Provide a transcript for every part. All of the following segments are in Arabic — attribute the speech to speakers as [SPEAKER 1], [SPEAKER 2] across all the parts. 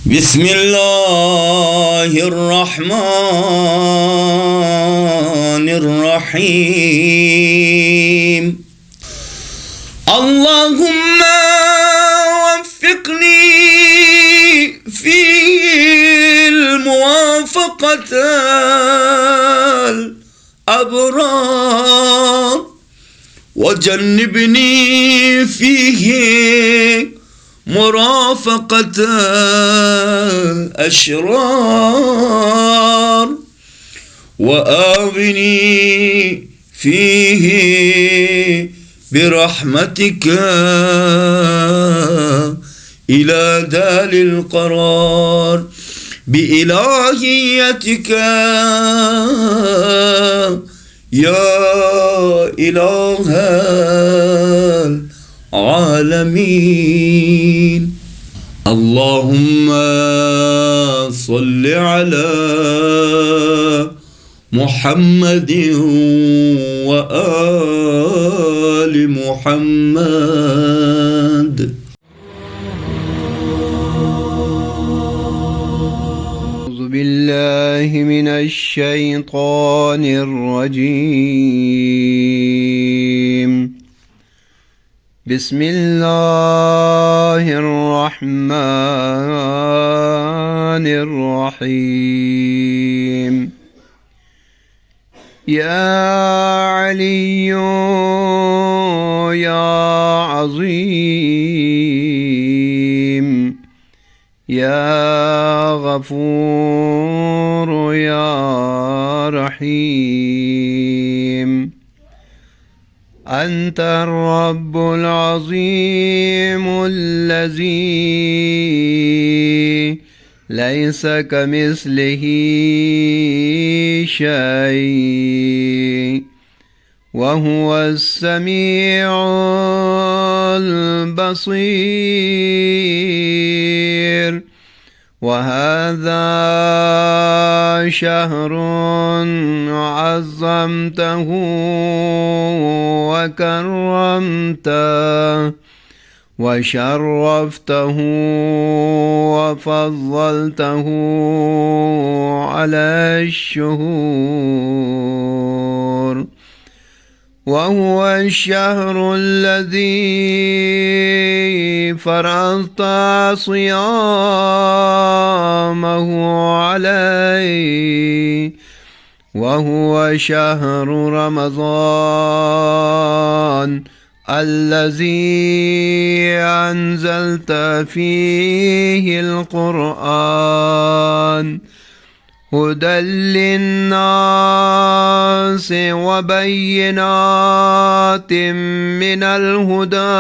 [SPEAKER 1] بسم الله الرحمن الرحيم. اللهم وفقني في الموافقة الأبرار وجنبني فيه مرافقة الأشرار وآوِني فيه برحمتك إلى دار القرار بإلهيتك يا إله العالمين. اللهم صل على محمد وآل محمد.
[SPEAKER 2] أعوذ بالله من الشيطان الرجيم. بسم الله الرحمن الرحيم. يا علي يا عظيم يا غفور يا رحيم. أنت الرب العظيم الذي ليس كمثله شيء وهو السميع البصير. وهذا شهر عظمته وكرمته وشرفته وفضلته على الشهور. وهو الشهر الذي فرضت صيامه عليه. وهو شهر رمضان الذي أنزلت فيه القرآن هدى للناس وبينات من الهدى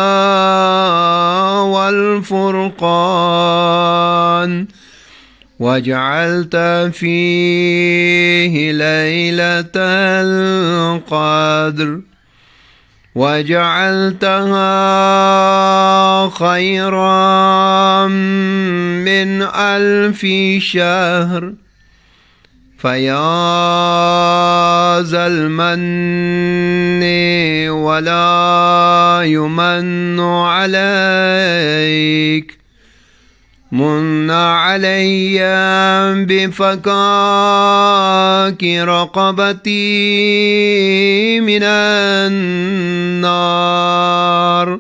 [SPEAKER 2] والفرقان. وجعلت فيه ليلة القدر وجعلتها خيرا من 1000 شهر. فيا ذا المن ولا يمن عليك من علي بفكاك رقبتي من النار.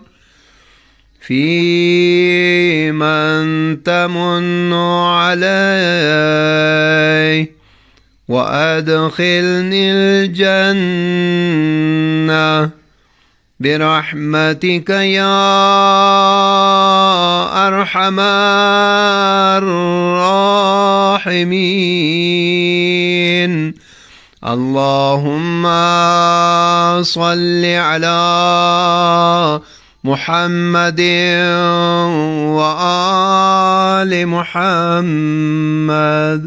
[SPEAKER 2] في من تمن علي وأدخلني الجنة برحمتك يا أرحم الراحمين. اللهم صل على محمد وآل محمد.